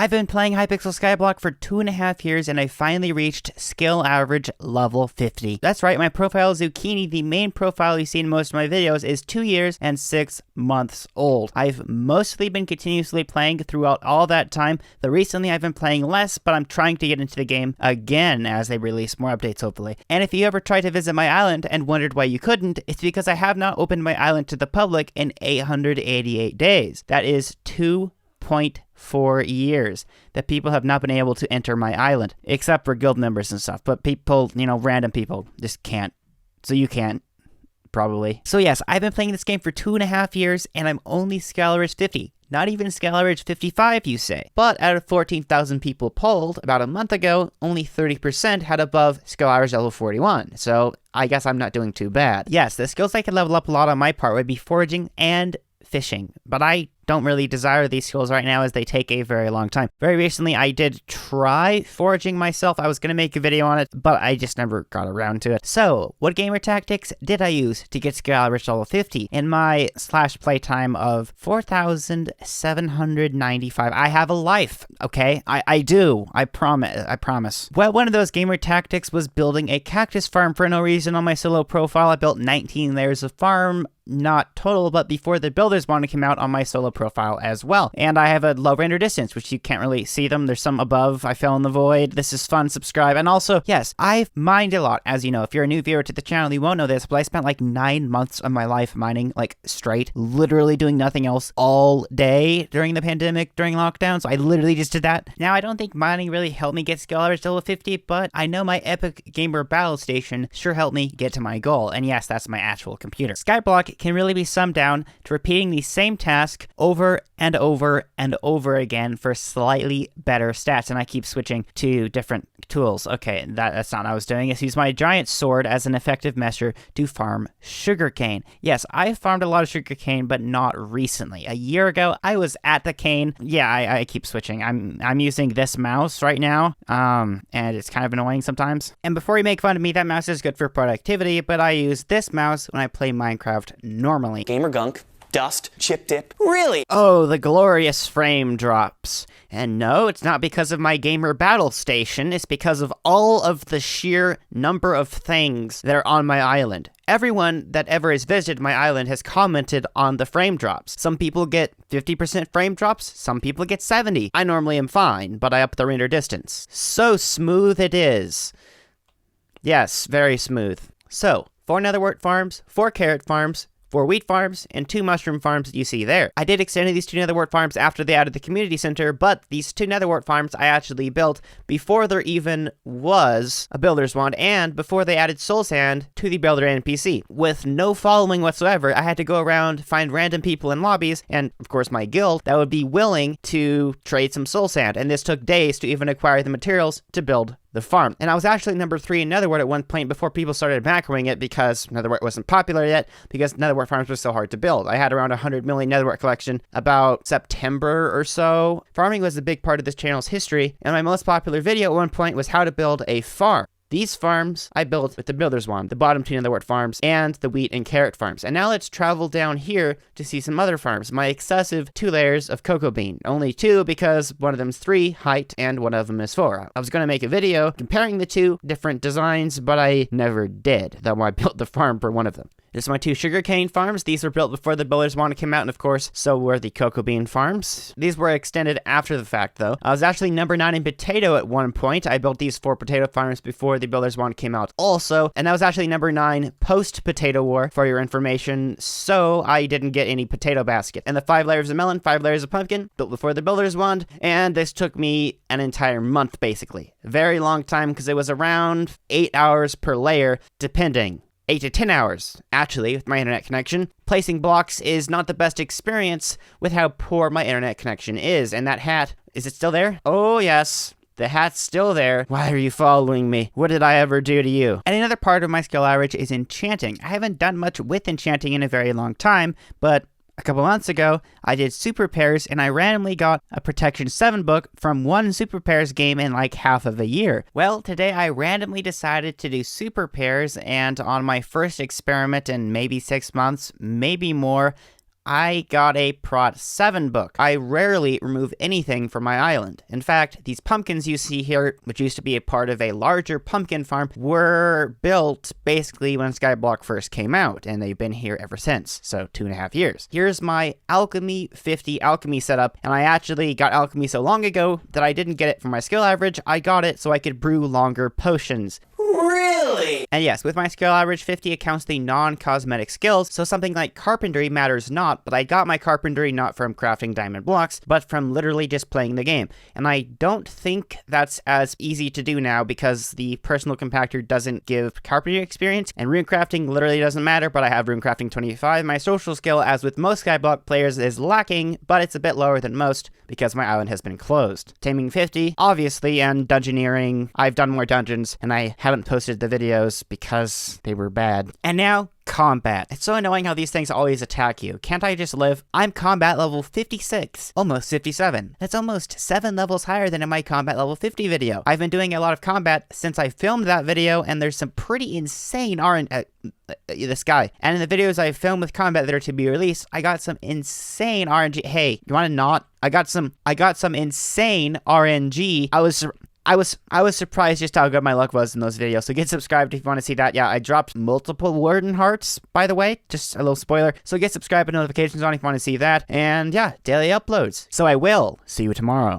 I've been playing Hypixel Skyblock for 2.5 years and I finally reached skill average level 50. That's right, my profile Zucchini, the main profile you see in most of my videos, is 2 years and 6 months old. I've mostly been continuously playing throughout all that time, though recently I've been playing less, but I'm trying to get into the game again as they release more updates hopefully. And if you ever tried to visit my island and wondered why you couldn't, it's because I have not opened my island to the public in 888 days. That is 2.4 years that people have not been able to enter my island, except for guild members and stuff. But people, random people just can't. So you can't, probably. So yes, I've been playing this game for 2.5 years, and I'm only skill average 50. Not even skill average 55, you say. But out of 14,000 people polled about a month ago, only 30% had above skill average level 41. So I guess I'm not doing too bad. Yes, the skills I could level up a lot on my part would be foraging and fishing, but I don't really desire these skills right now as they take a very long time. Very recently, I did try foraging myself. I was going to make a video on it, but I just never got around to it. So, what gamer tactics did I use to get skill average level 50? In my / playtime of 4,795, I have a life, okay? I do. I promise. Well, one of those gamer tactics was building a cactus farm for no reason on my solo profile. I built 19 layers of farm, not total, but before the builders want to come out on my solo profile as well. And I have a low render distance, which you can't really see them. There's some above. I fell in the void. This is fun. Subscribe. And also, yes, I've mined a lot. As you know, if you're a new viewer to the channel, you won't know this, but I spent like 9 months of my life mining, like straight, literally doing nothing else all day during the pandemic, during lockdown. So I literally just did that. Now, I don't think mining really helped me get skill average level 50, but I know my Epic Gamer Battle Station sure helped me get to my goal. And yes, that's my actual computer. Skyblock can really be summed down to repeating the same task over and over and over again for slightly better stats, and I keep switching to different tools. Okay, that's not what I was doing. Is use my giant sword as an effective measure to farm sugarcane. Yes, I farmed a lot of sugarcane, but not recently. A year ago, I was at the cane. Yeah, I keep switching. I'm using this mouse right now, and it's kind of annoying sometimes. And before you make fun of me, that mouse is good for productivity, but I use this mouse when I play Minecraft normally. Gamer gunk, dust, chip dip, really? Oh, the glorious frame drops. And no, it's not because of my gamer battle station, it's because of all of the sheer number of things that are on my island. Everyone that ever has visited my island has commented on the frame drops. Some people get 50% frame drops, some people get 70. I normally am fine, but I up the render distance. So smooth it is. Yes, very smooth. So, 4 netherwort farms, 4 carrot farms, 4 wheat farms, and 2 mushroom farms that you see there. I did extend these 2 netherwort farms after they added the community center, but these 2 netherwort farms I actually built before there even was a builder's wand and before they added soul sand to the builder NPC. With no following whatsoever, I had to go around, find random people in lobbies, and of course my guild, that would be willing to trade some soul sand, and this took days to even acquire the materials to build the farm. And I was actually number 3 in Netherwort at one point before people started macroing it because Netherwort wasn't popular yet, because Netherwort farms were so hard to build. I had around 100 million Netherwort collection about September or so. Farming was a big part of this channel's history, and my most popular video at one point was how to build a farm. These farms I built with the builder's wand, the bottom 2 netherwort farms, and the wheat and carrot farms. And now let's travel down here to see some other farms. My excessive 2 layers of cocoa bean. Only 2 because one of them's 3 height and one of them is 4. I was going to make a video comparing the 2 different designs, but I never did. That's why I built the farm for one of them. This is my 2 sugarcane farms. These were built before the builder's wand came out, and of course, so were the cocoa bean farms. These were extended after the fact, though. I was actually number 9 in potato at one point. I built these 4 potato farms before the builder's wand came out also, and I was actually number 9 post-potato war, for your information, so I didn't get any potato basket. And the 5 layers of melon, 5 layers of pumpkin, built before the builder's wand, and this took me an entire month, basically. Very long time, because it was around 8 hours per layer, depending. 8 to 10 hours, actually, with my internet connection. Placing blocks is not the best experience with how poor my internet connection is. And that hat, is it still there? Oh, yes. The hat's still there. Why are you following me? What did I ever do to you? And another part of my skill average is enchanting. I haven't done much with enchanting in a very long time, but a couple months ago, I did super pairs and I randomly got a Protection 7 book from one super pairs game in like half of a year. Well, today I randomly decided to do super pairs, and on my first experiment in maybe 6 months, maybe more, I got a Prot 7 book. I rarely remove anything from my island. In fact, these pumpkins you see here, which used to be a part of a larger pumpkin farm, were built basically when Skyblock first came out, and they've been here ever since, so 2.5 years. Here's my Alchemy 50 alchemy setup, and I actually got alchemy so long ago that I didn't get it for my skill average. I got it so I could brew longer potions. Really? And yes, with my skill average 50, it counts the non-cosmetic skills, so something like carpentry matters not, but I got my carpentry not from crafting diamond blocks, but from literally just playing the game. And I don't think that's as easy to do now because the personal compactor doesn't give carpentry experience, and rune crafting literally doesn't matter, but I have rune crafting 25. My social skill, as with most Skyblock players, is lacking, but it's a bit lower than most because my island has been closed. Taming 50, obviously, and dungeoneering. I've done more dungeons, and I haven't posted the videos because they were bad. And now, combat. It's so annoying how these things always attack you. Can't I just live? I'm combat level 56, almost 57. That's almost 7 levels higher than in my combat level 50 video. I've been doing a lot of combat since I filmed that video, and there's some pretty insane this guy. And in the videos I filmed with combat that are to be released, I got some insane RNG. Hey, you wanna not? I got some insane RNG. I was surprised just how good my luck was in those videos, so get subscribed if you want to see that. Yeah, I dropped multiple warden hearts, by the way, just a little spoiler. So get subscribed and notifications on if you want to see that. And yeah, daily uploads. So I will see you tomorrow.